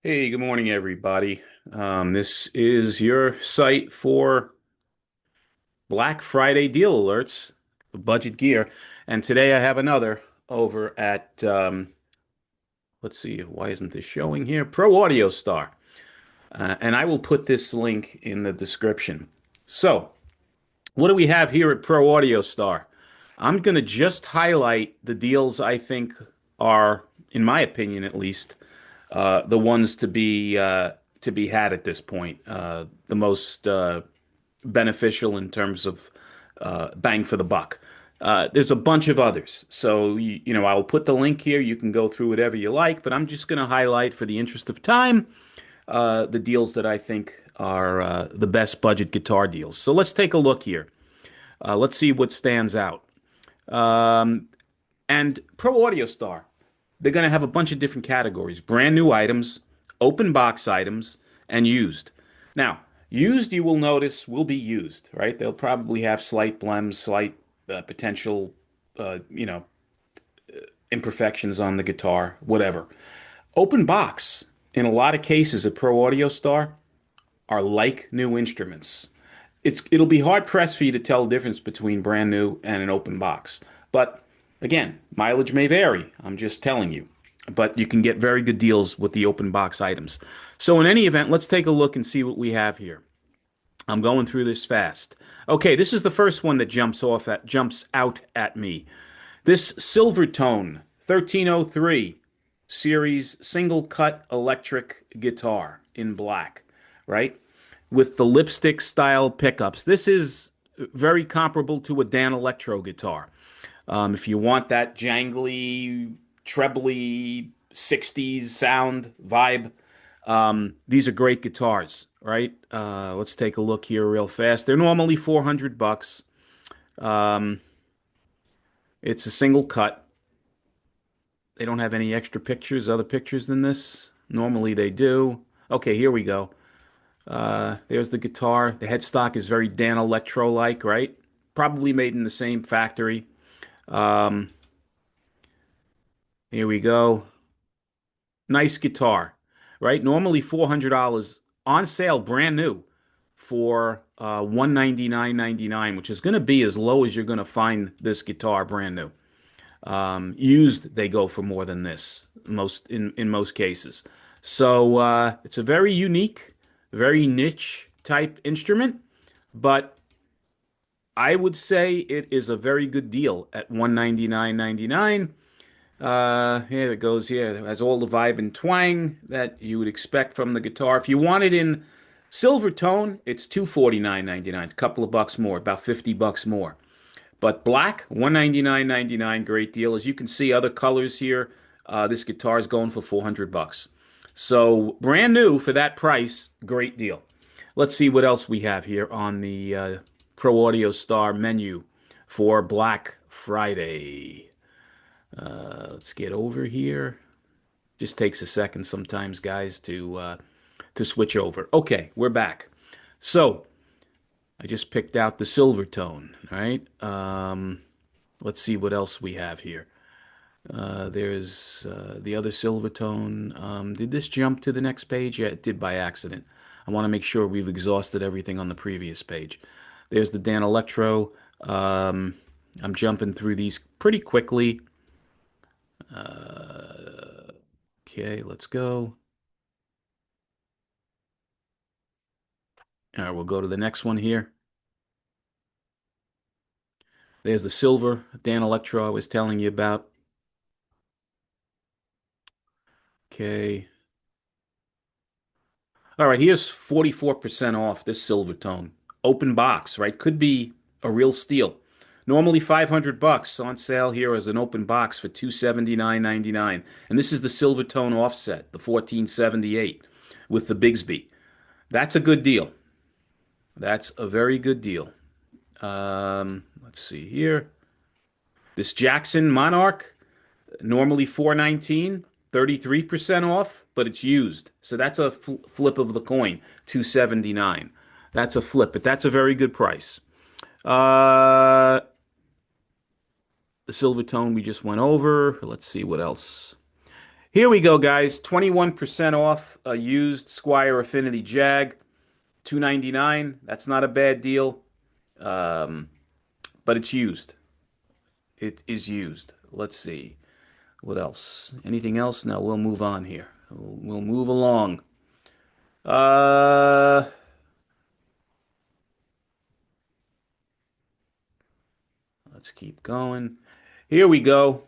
Hey, good morning, everybody. This is your site for Black Friday deal alerts, the budget gear. And today I have another over at, let's see, why isn't this showing here? ProAudioStar. And I will put this link in the description. So, what do we have here at ProAudioStar? I'm going to just highlight the deals I think are, in my opinion at least, the ones to be had at this point, the most beneficial in terms of bang for the buck. There's a bunch of others, so I'll put the link here. You can go through whatever you like, but I'm just going to highlight, for the interest of time, the deals that I think are the best budget guitar deals. So let's take a look here. Let's see what stands out. And Pro Audio Star, they're going to have a bunch of different categories: brand new items, open box items, and used. Now, used, you will notice, will be used, right? They'll probably have slight blems, slight potential, uh, you know, imperfections on the guitar, whatever. Open box, in a lot of cases at Pro Audio Star, are like new instruments. It'll be hard pressed for you to tell the difference between brand new and an open box. But again, mileage may vary. I'm just telling you. But you can get very good deals with the open box items. So in any event, let's take a look and see what we have here. I'm going through this fast. Okay, this is the first one that jumps out at me. This Silvertone 1303 series single cut electric guitar in black, right? With the lipstick style pickups. This is very comparable to a Dan Electro guitar. If you want that jangly, trebly 60s sound vibe, these are great guitars, right? Let's take a look here real fast. They're normally 400 bucks. Um, it's a single cut. They don't have any extra pictures, other pictures than this. Normally they do. Okay, here we go. There's the guitar. The headstock is very Dan Electro-like, right? Probably made in the same factory. Um, Here we go. Nice guitar, right? Normally $400 on sale, brand new, for 199.99, which is going to be as low as you're going to find this guitar brand new. Used, they go for more than this in most cases. So it's a very unique, very niche type instrument, but I would say it is a very good deal at 199.99. Here it goes. Here it has all the vibe and twang that you would expect from the guitar. If you want it in silver tone, it's 249.99. A couple of bucks more, about 50 bucks more. But black, 199.99, great deal. As you can see, other colors here. This guitar is going for 400 bucks. So brand new for that price, great deal. Let's see what else we have here on the Pro Audio Star menu for Black Friday. Let's get over here. Just takes a second sometimes, guys, to switch over. Okay, we're back. So I just picked out the silver tone. All right. Let's see what else we have here. There's the other silver tone. Did this jump to the next page? Yeah, it did by accident. I want to make sure we've exhausted everything on the previous page. There's the Dan Electro. I'm jumping through these pretty quickly. Okay, let's go. All right, we'll go to the next one here. There's the silver Dan Electro I was telling you about. Okay. All right, here's 44% off this silver tone. Open box, right? Could be a real steal. Normally 500 bucks, on sale here as an open box for 279.99. And this is the silver tone offset, the 1478 with the Bigsby. That's a good deal. That's a very good deal. Let's see here. This Jackson Monarch, normally 419, 33% off, but it's used. So that's a flip of the coin, 279. That's a flip, but that's a very good price. Uh, the silver tone we just went over. Let's see what else. Here we go, guys. 21% off a used Squire Affinity Jag, 299. That's not a bad deal, um, but it's used. It is used. Let's see. What else? Anything else? No, we'll move on here. We'll move along. Uh, let's keep going. Here we go.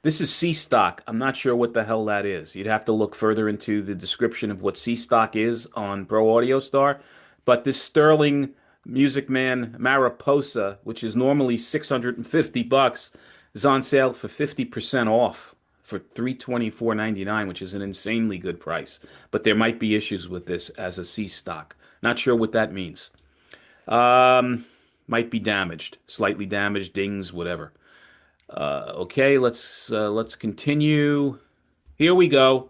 This is C stock. I'm not sure what the hell that is. You'd have to look further into the description of what C stock is on ProAudioStar. But this Sterling Music Man Mariposa, which is normally 650 bucks, is on sale for 50% off for 324.99, which is an insanely good price. But there might be issues with this as a C stock. Not sure what that means. Um, might be damaged, slightly damaged, dings, whatever. Okay, let's continue. Here we go.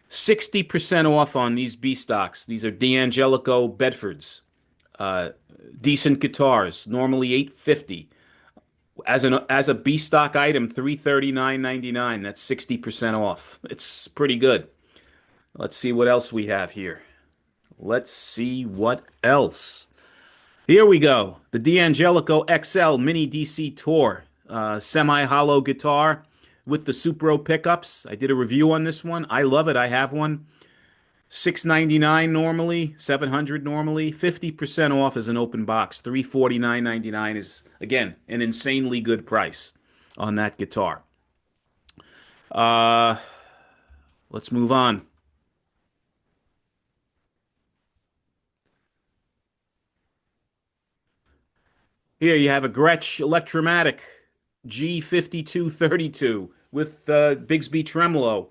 60% off on these B stocks. These are D'Angelico Bedfords. Uh, Decent guitars, normally 850. As a B stock item, 339.99. That's 60% off. It's pretty good. Let's see what else we have here. Let's see what else. Here we go. The D'Angelico XL Mini DC Tour, semi-hollow guitar with the Supro pickups. I did a review on this one. I love it. I have one. 699 normally, 700 normally, 50% off as an open box. 349.99 is again an insanely good price on that guitar. Uh, let's move on. Here you have a Gretsch Electromatic G5232 with Bigsby tremolo.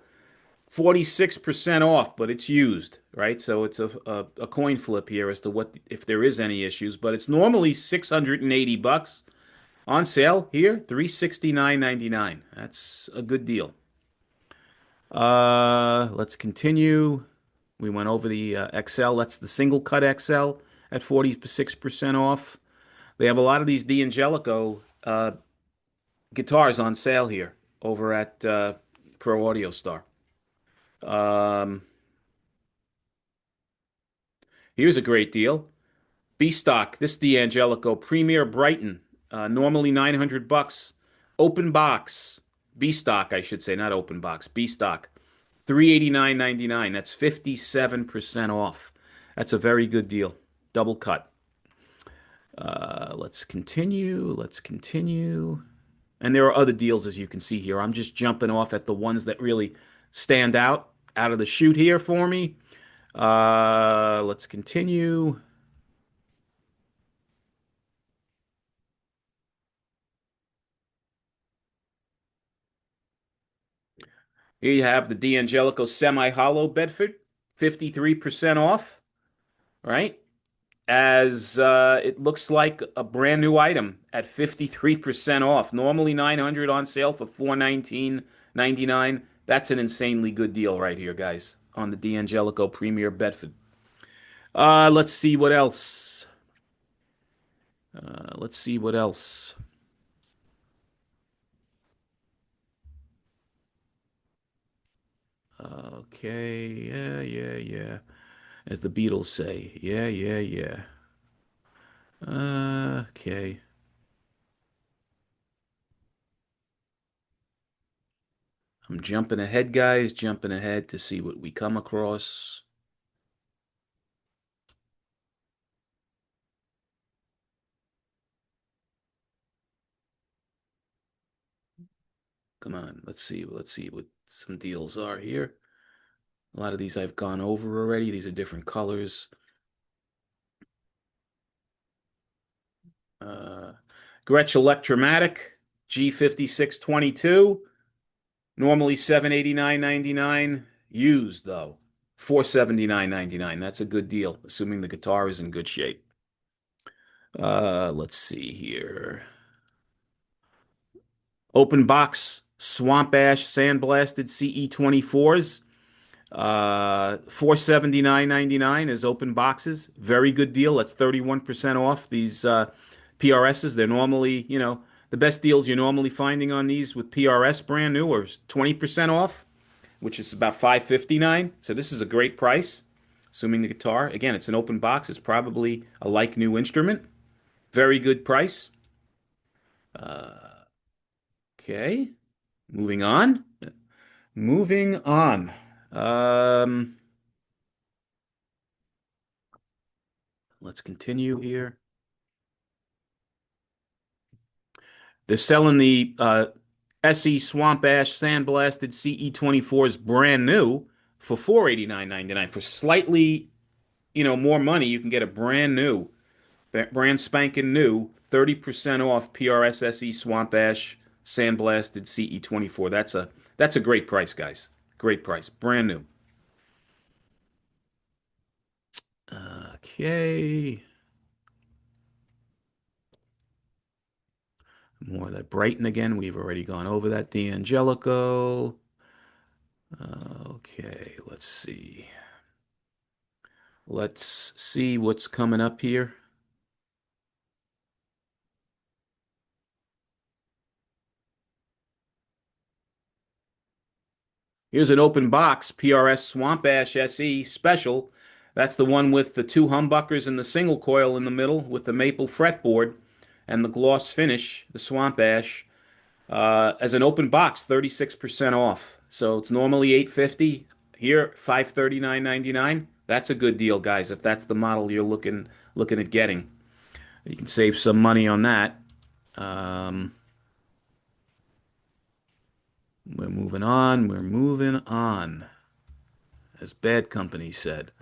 46% off, but it's used, right? So it's a coin flip here as to what if there is any issues, but it's normally 680 bucks on sale here, 369.99. That's a good deal. Let's continue. We went over the XL. That's the single cut XL at 46% off. They have a lot of these D'Angelico guitars on sale here over at Pro Audio Star. Um, Here's a great deal. B stock, this D'Angelico Premier Brighton, normally 900 bucks. Open box, B stock, I should say, not open box, B stock, 389.99. That's 57% off. That's a very good deal. Double cut. Let's continue. Let's continue. And there are other deals, as you can see here. I'm just jumping off at the ones that really stand out of the chute here for me. Let's continue. Here you have the D'Angelico semi-hollow Bedford, 53% off, right? As it looks like a brand new item at 53% off. Normally 900 on sale for 419.99. That's an insanely good deal right here, guys, on the D'Angelico Premier Bedford. Let's see what else. Let's see what else. Okay, yeah, yeah, yeah. As the Beatles say, yeah, yeah, yeah. Okay. I'm jumping ahead, guys, jumping ahead to see what we come across. Come on, let's see what some deals are here. A lot of these I've gone over already. These are different colors. Uh, Gretsch Electromatic G5622, normally 789.99. Used though, 479.99. That's a good deal, assuming the guitar is in good shape. Let's see here. Open box Swamp Ash Sandblasted CE24s. 479.99 is open boxes. Very good deal. That's 31% off these PRSs. They're normally, the best deals you're normally finding on these with PRS brand new are 20% off. which is about 559. So this is a great price, assuming the guitar. Again, it's an open box. It's probably a like new instrument. Very good price. Okay, moving on. Moving on. Um, let's continue here. They're selling the SE Swamp Ash Sandblasted CE24s brand new for 489.99. For slightly, more money, you can get a brand spanking new, 30% off PRS SE Swamp Ash Sandblasted CE24. That's a great price, guys. Great price. Brand new. Okay. More of that Brighton again. We've already gone over that. D'Angelico. Okay, let's see. Let's see what's coming up here. Here's an open box PRS Swamp Ash SE special. That's the one with the two humbuckers and the single coil in the middle with the maple fretboard and the gloss finish, the Swamp Ash. As an open box, 36% off. So it's normally 850. Here, 539.99. That's a good deal, guys, if that's the model you're looking at getting. You can save some money on that. Um, we're moving on. We're moving on, as Bad Company said.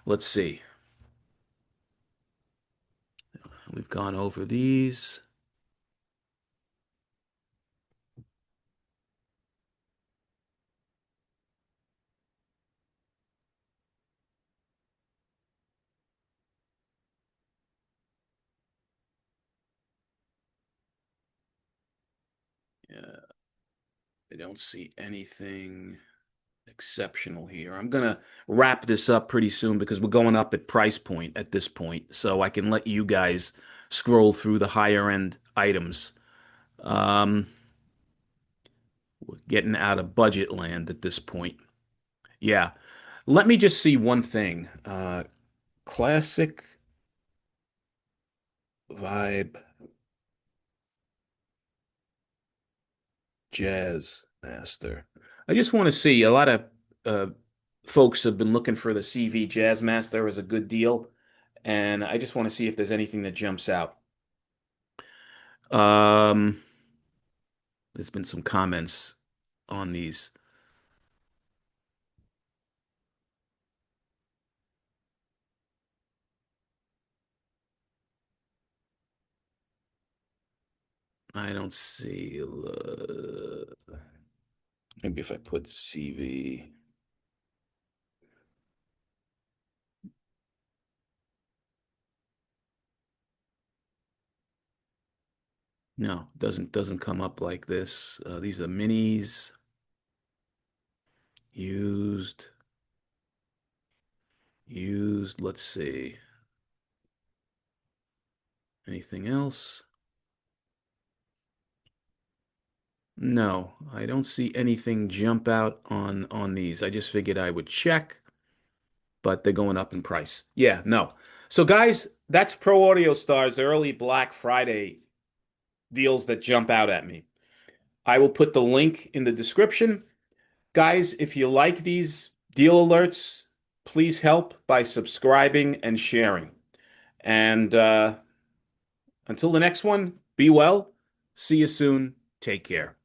Let's see. We've gone over these. Yeah, I don't see anything exceptional here. I'm gonna wrap this up pretty soon because we're going up at price point at this point, so I can let you guys scroll through the higher end items. Um, we're getting out of budget land at this point. Yeah. Let me just see one thing. Classic vibe jazz master. I just want to see a lot of uh, folks have been looking for the CV Jazz Master as a good deal, and I just want to see if there's anything that jumps out. Um, there's been some comments on these. I don't see. Maybe if I put CV. No, doesn't come up like this. These are minis used, used. Let's see. Anything else? No, I don't see anything jump out on these. I just figured I would check, but they're going up in price. Yeah, no. So guys, that's Pro Audio Star's early Black Friday deals that jump out at me. I will put the link in the description. Guys, if you like these deal alerts, please help by subscribing and sharing. And until the next one, be well. See you soon. Take care.